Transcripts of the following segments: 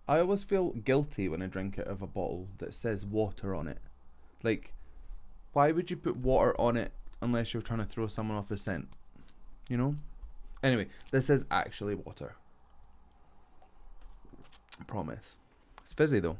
I always feel guilty when I drink out of a bottle that says water on it. Like, why would you put water on it unless you're trying to throw someone off the scent? You know? Anyway, this is actually water. I promise. It's fizzy though.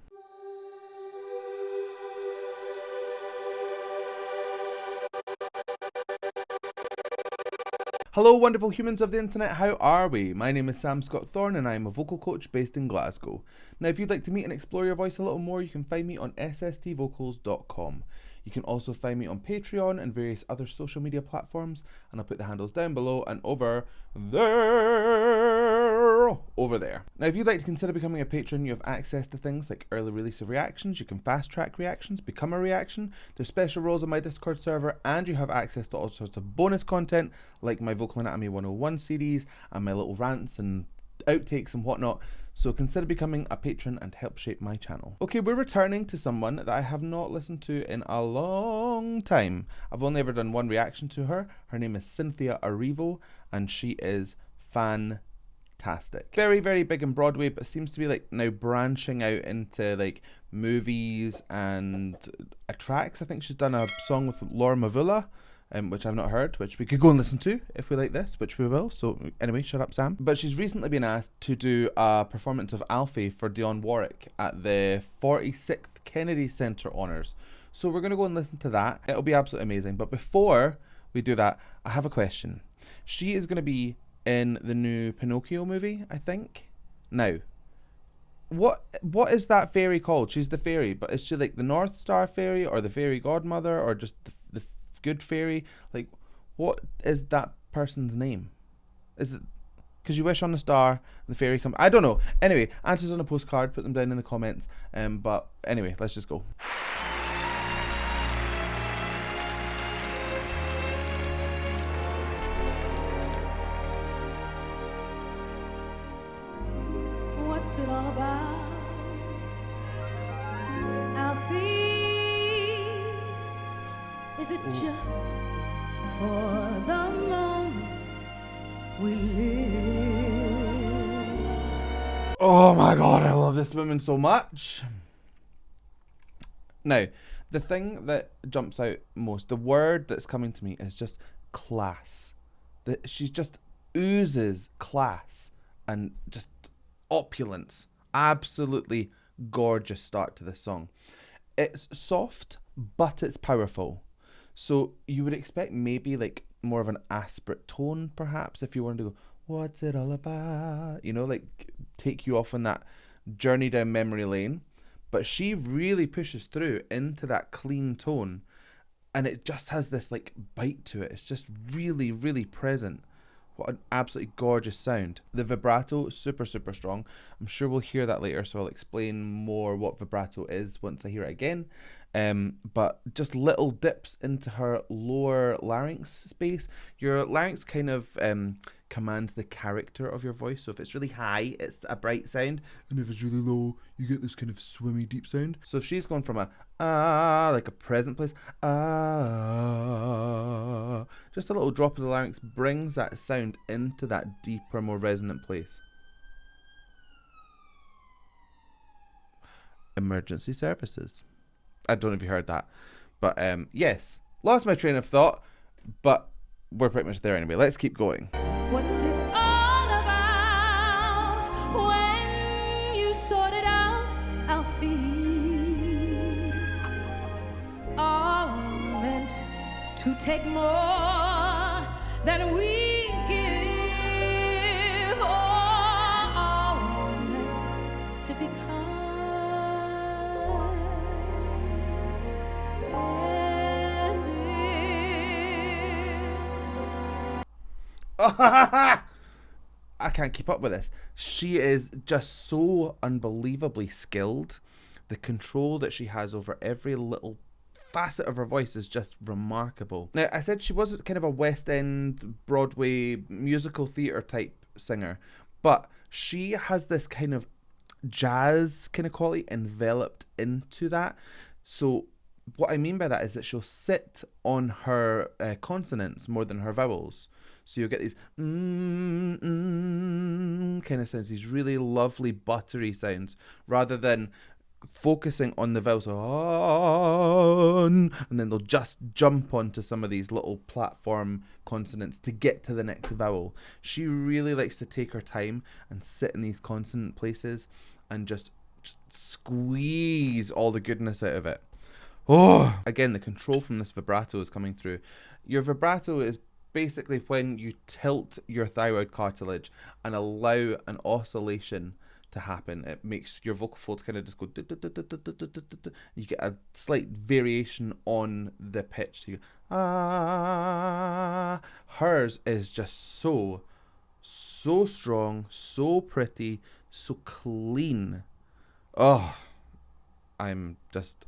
Hello wonderful humans of the internet, how are we? My name is Sam Scott-Thorne and I am a vocal coach based in Glasgow. Now if you'd like to meet and explore your voice a little more, you can find me on sstvocals.com. You can also find me on Patreon and various other social media platforms, and I'll put the handles down below and over there. Now if you'd like to consider becoming a patron, you have access to things like early release of reactions, you can fast track reactions, become a reaction, there's special roles on my Discord server, and you have access to all sorts of bonus content like my Vocal Anatomy 101 series and my little rants and outtakes and whatnot. So consider becoming a patron and help shape my channel. Okay, we're returning to someone that I have not listened to in a long time. I've only ever done one reaction to her. Her name is Cynthia Erivo and she is fantastic. Very, very big in Broadway, but seems to be like now branching out into like movies and tracks. I think she's done a song with Laura Mavula, which I've not heard, which we could go and listen to if we like this, which we will. So anyway, shut up, Sam. But she's recently been asked to do a performance of Alfie for Dionne Warwick at the 46th Kennedy Center Honours. So we're going to go and listen to that. It'll be absolutely amazing. But before we do that, I have a question. She is going to be in the new Pinocchio movie, I think. Now, what is that fairy called? She's the fairy, but is she like the North Star fairy or the fairy godmother or just the good fairy? Like, what is that person's name? Is it because you wish on a star and the fairy comes? I don't know. Anyway, answers on a postcard, put them down in the comments. But anyway, let's just go. What's it all about, Alfie? Is it just for the moment we live? Oh my god, I love this woman so much. Now, the thing that jumps out most, the word that's coming to me is just class. She just oozes class and just opulence. Absolutely gorgeous start to this song. It's soft, but it's powerful. So you would expect maybe like more of an aspirate tone, perhaps, if you wanted to go, what's it all about? You know, like take you off on that journey down memory lane. But she really pushes through into that clean tone. And it just has this like bite to it. It's just really, really present. What an absolutely gorgeous sound. The vibrato, super, super strong. I'm sure we'll hear that later, so I'll explain more what vibrato is once I hear it again. But just little dips into her lower larynx space. Your larynx kind of commands the character of your voice. So if it's really high, it's a bright sound. And if it's really low, you get this kind of swimmy deep sound. So if she's going from a like a present place, just a little drop of the larynx brings that sound into that deeper, more resonant place. Emergency services. I don't know if you heard that, but yes, lost my train of thought, but we're pretty much there anyway. Let's keep going. What's it all about when you sort it out, Alfie? Are we meant to take more than we give, or are we meant to be kind? I can't keep up with this. She is just so unbelievably skilled. The control that she has over every little facet of her voice is just remarkable. Now, I said she was kind of a West End Broadway musical theatre type singer, but she has this kind of jazz kind of quality enveloped into that. So what I mean by that is that she'll sit on her consonants more than her vowels. So you'll get these kind of sounds, these really lovely buttery sounds, rather than focusing on the vowels, and then they'll just jump onto some of these little platform consonants to get to the next vowel. She really likes to take her time and sit in these consonant places and just squeeze all the goodness out of it. Oh, again, the control from this vibrato is coming through. Your vibrato is basically when you tilt your thyroid cartilage and allow an oscillation to happen. It makes your vocal folds kind of just go. You get a slight variation on the pitch. So you, ah. Hers is just so strong, so pretty, so clean. Oh, I'm just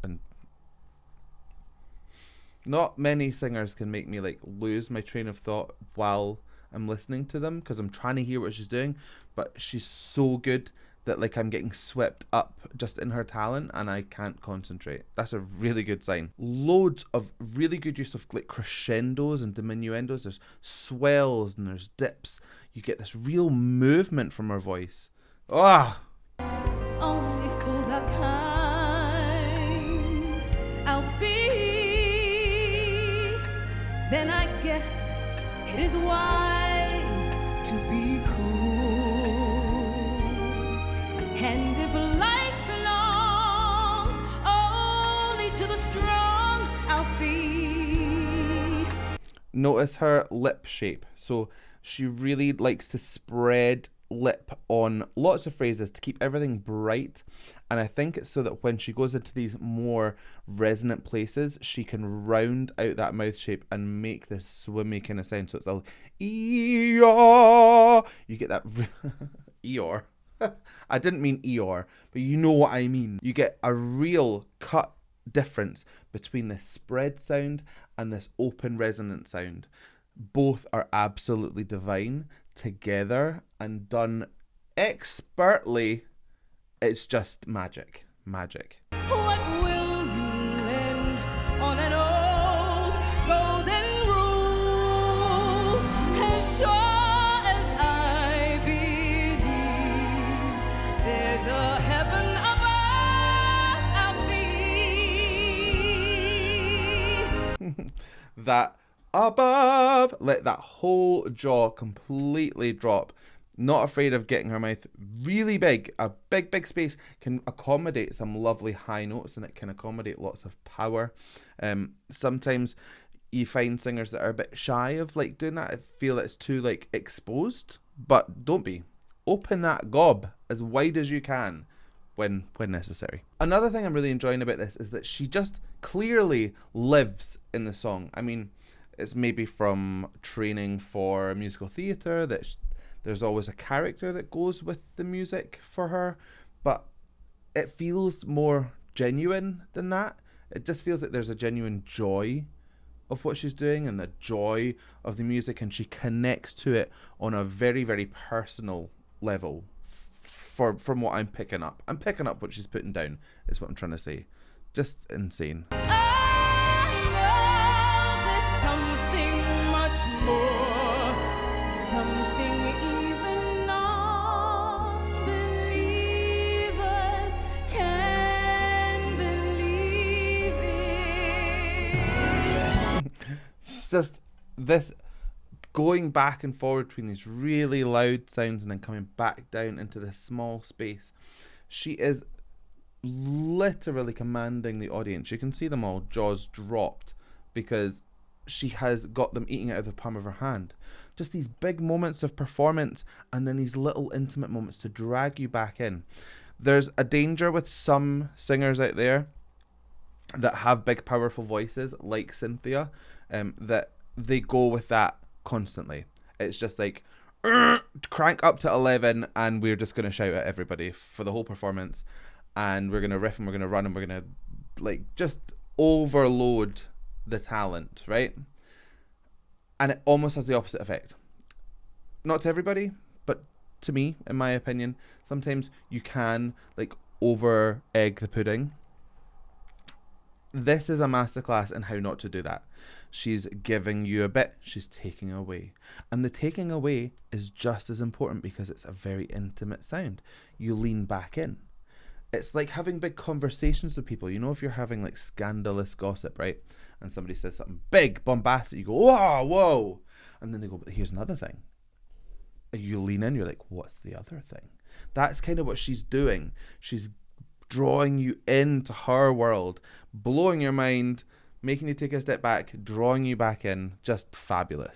not many singers can make me like lose my train of thought while I'm listening to them, because I'm trying to hear what she's doing, but she's so good that like I'm getting swept up just in her talent and I can't concentrate. That's a really good sign. Loads of really good use of like crescendos and diminuendos. There's swells and there's dips. You get this real movement from her voice. Ah! Only fools are kind, Alfie. Then I guess it is wise to be cruel. And if life belongs only to the strong, Alfie. Notice her lip shape. So she really likes to spread lip on lots of phrases to keep everything bright, and I think it's so that when she goes into these more resonant places, she can round out that mouth shape and make this swimmy kind of sound. So it's all Eeyore. You get that Eeyore. I didn't mean Eeyore, but you know what I mean. You get a real cut difference between this spread sound and this open resonant sound. Both are absolutely divine together and done expertly. It's just magic. What will you lend on an old golden rule? As sure as I believe there's a heaven above, Alfie. That above, let that whole jaw completely drop. Not afraid of getting her mouth really big. A big space can accommodate some lovely high notes, and it can accommodate lots of power. Sometimes you find singers that are a bit shy of like doing that. I feel it's too like exposed, but don't be. Open that gob as wide as you can when necessary. Another thing I'm really enjoying about this is that she just clearly lives in the song. I mean, it's maybe from training for musical theatre that there's always a character that goes with the music for her, but it feels more genuine than that. It just feels like there's a genuine joy of what she's doing and the joy of the music, and she connects to it on a very, very personal level. From what I'm picking up what she's putting down is what I'm trying to say. Just insane. Something even non-believers can believe in. It's just this going back and forward between these really loud sounds and then coming back down into this small space. She is literally commanding the audience. You can see them all jaws dropped because she has got them eating out of the palm of her hand. Just these big moments of performance and then these little intimate moments to drag you back in. There's a danger with some singers out there that have big powerful voices like Cynthia, that they go with that constantly. It's just like crank up to 11 and we're just going to shout at everybody for the whole performance, and we're going to riff and we're going to run and we're going to like just overload the talent, right? And it almost has the opposite effect. Not to everybody, but to me, in my opinion, sometimes you can like over egg the pudding This is a masterclass in how not to do that. She's giving you a bit, she's taking away. And the taking away is just as important because it's a very intimate sound. You lean back in. It's like having big conversations with people. You know, if you're having like scandalous gossip, right? And somebody says something big, bombastic, you go, whoa, whoa. And then they go, but here's another thing. And you lean in, you're like, what's the other thing? That's kind of what she's doing. She's drawing you into her world, blowing your mind, making you take a step back, drawing you back in. Just fabulous.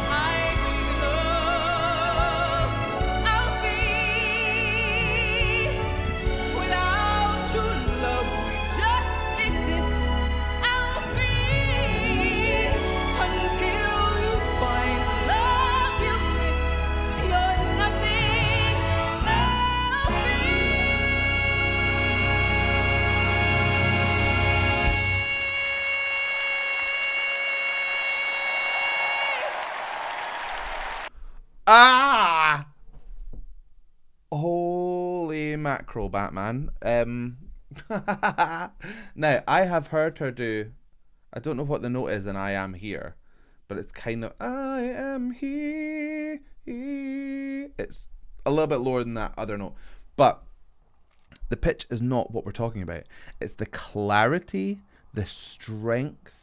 Ah! Holy mackerel, Batman. Now, I have heard her do, I don't know what the note is in I Am Here, but it's kind of, I am here. It's a little bit lower than that other note. But the pitch is not what we're talking about. It's the clarity, the strength,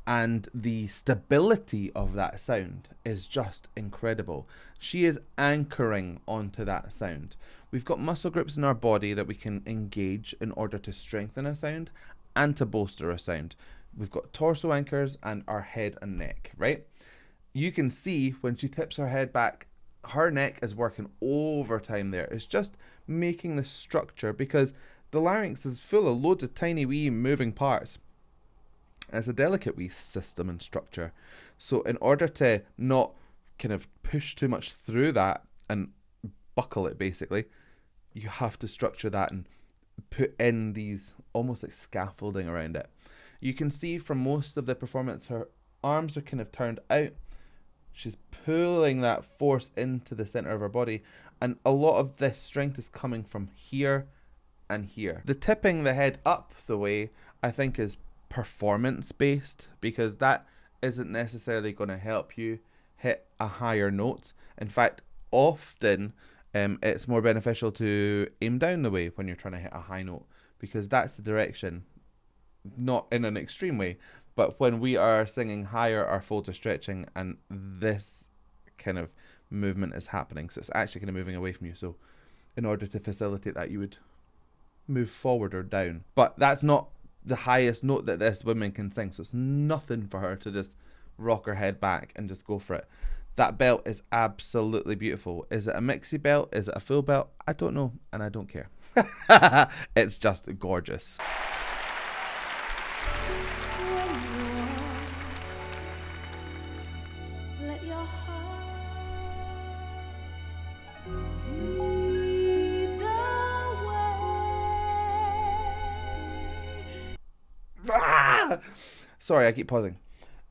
and the stability of that sound is just incredible. She is anchoring onto that sound. We've got muscle groups in our body that we can engage in order to strengthen a sound and to bolster a sound. We've got torso anchors and our head and neck, right? You can see when she tips her head back, her neck is working overtime there. It's just making the structure because the larynx is full of loads of tiny wee moving parts. It's a delicate wee system and structure. So in order to not kind of push too much through that and buckle it basically, you have to structure that and put in these almost like scaffolding around it. You can see from most of the performance, her arms are kind of turned out. She's pulling that force into the center of her body. And a lot of this strength is coming from here and here. The tipping the head up the way, I think, is performance based because that isn't necessarily going to help you hit a higher note. In fact, often it's more beneficial to aim down the way when you're trying to hit a high note because that's the direction, not in an extreme way, but when we are singing higher, our folds are stretching and this kind of movement is happening, so it's actually kind of moving away from you. So in order to facilitate that, you would move forward or down, but that's not the highest note that this woman can sing, so it's nothing for her to just rock her head back and just go for it. That belt is absolutely beautiful. Is it a mixie belt? Is it a full belt? I don't know, and I don't care. It's just gorgeous. Let your heart Sorry, I keep pausing.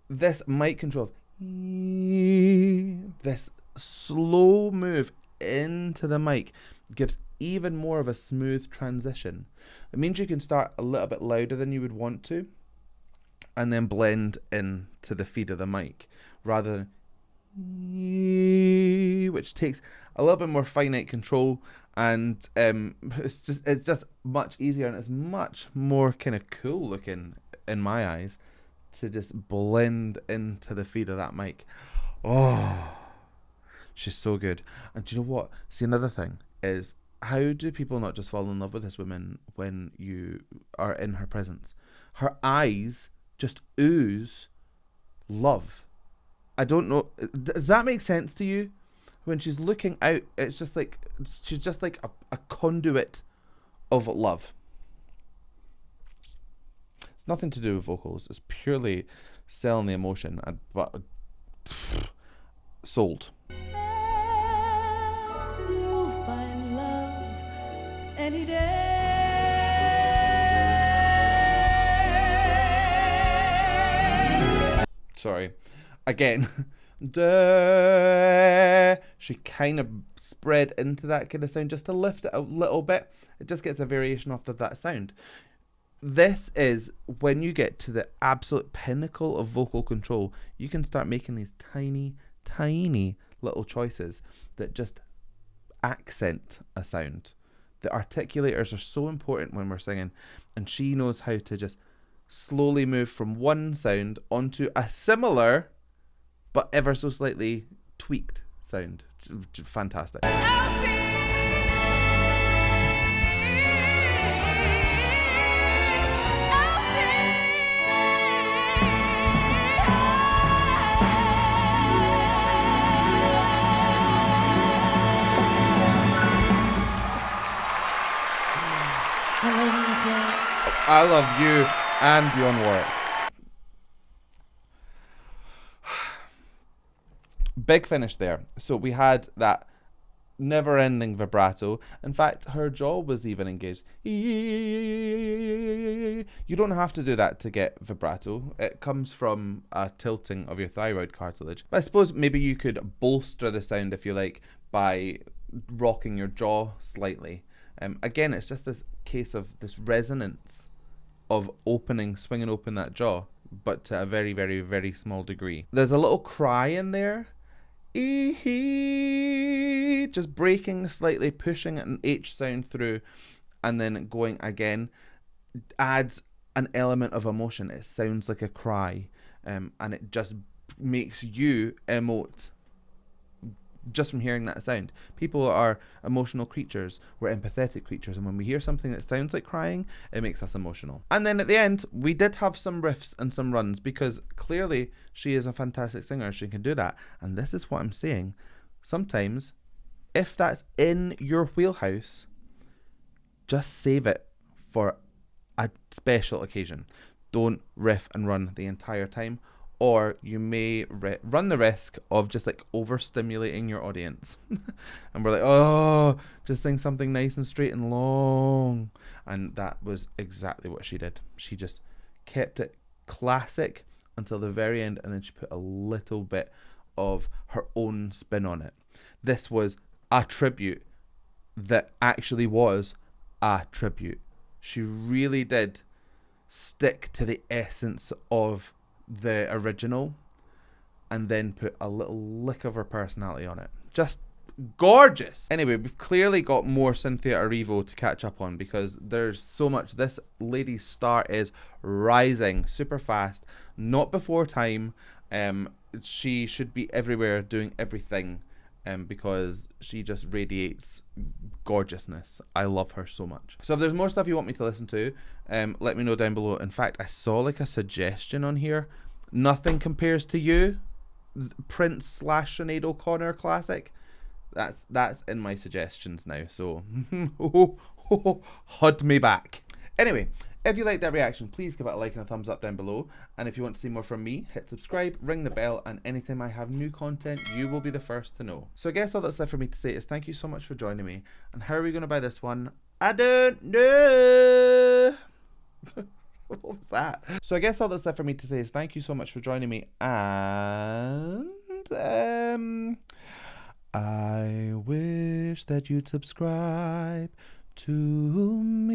This mic control, this slow move into the mic gives even more of a smooth transition. It means you can start a little bit louder than you would want to and then blend into the feed of the mic rather than, which takes a little bit more finite control, and it's just much easier and it's much more kind of cool looking in my eyes to just blend into the feed of that mic. Oh, she's so good. And do you know what? See, another thing is, how do people not just fall in love with this woman when you are in her presence? Her eyes just ooze love. I don't know. Does that make sense to you? When she's looking out, it's just like she's just like a conduit of love. It's nothing to do with vocals. It's purely selling the emotion. But sold. you'll find love any day. Sorry. Again. Duh. She kind of spread into that kind of sound just to lift it a little bit. It just gets a variation off of that sound. this is when you get to the absolute pinnacle of vocal control. You can start making these tiny, tiny little choices that just accent a sound. The articulators are so important when we're singing, and she knows how to just slowly move from one sound onto a similar but ever so slightly tweaked sound. Fantastic. I love you and your own work. Big finish there. So we had that never-ending vibrato. In fact, her jaw was even engaged. You don't have to do that to get vibrato. It comes from a tilting of your thyroid cartilage. But I suppose maybe you could bolster the sound, if you like, by rocking your jaw slightly. Again, it's just this case of this resonance of swinging open that jaw, but to a very, very, very small degree. There's a little cry in there. Just breaking slightly, pushing an H sound through, and then going again, adds an element of emotion. It sounds like a cry, and it just makes you emote just from hearing that sound. People are emotional creatures. We're empathetic creatures, and when we hear something that sounds like crying, it makes us emotional. And then at the end, we did have some riffs and some runs, because clearly she is a fantastic singer. She can do that. And this is what I'm saying. Sometimes, if that's in your wheelhouse, just save it for a special occasion. Don't riff and run the entire time, or you may run the risk of just like overstimulating your audience. And we're like, oh, just sing something nice and straight and long. And that was exactly what she did. She just kept it classic until the very end, and then she put a little bit of her own spin on it. This was a tribute that actually was a tribute. She really did stick to the essence of the original and then put a little lick of her personality on it. Just gorgeous. Anyway, we've clearly got more Cynthia Erivo to catch up on, because there's so much. This lady's star is rising super fast, not before time. She should be everywhere doing everything, because she just radiates gorgeousness. I love her so much. So if there's more stuff you want me to listen to, let me know down below. In fact, I saw like a suggestion on here. Nothing Compares to You, Prince / Sinead O'Connor classic. That's in my suggestions now, so hod me back. Anyway, if you liked that reaction, please give it a like and a thumbs up down below. And if you want to see more from me, hit subscribe, ring the bell, and anytime I have new content, you will be the first to know. So I guess all that's left for me to say is thank you so much for joining me. And how are we going to buy this one? I don't know. What was that? So I guess all that's left for me to say is thank you so much for joining me. And I wish that you'd subscribe to me,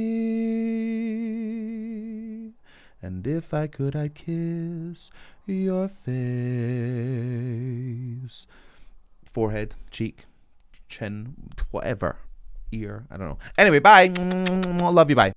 and if I could, I'd kiss your face, forehead, cheek, chin, whatever, ear, I don't know. Anyway, bye. Love you, bye.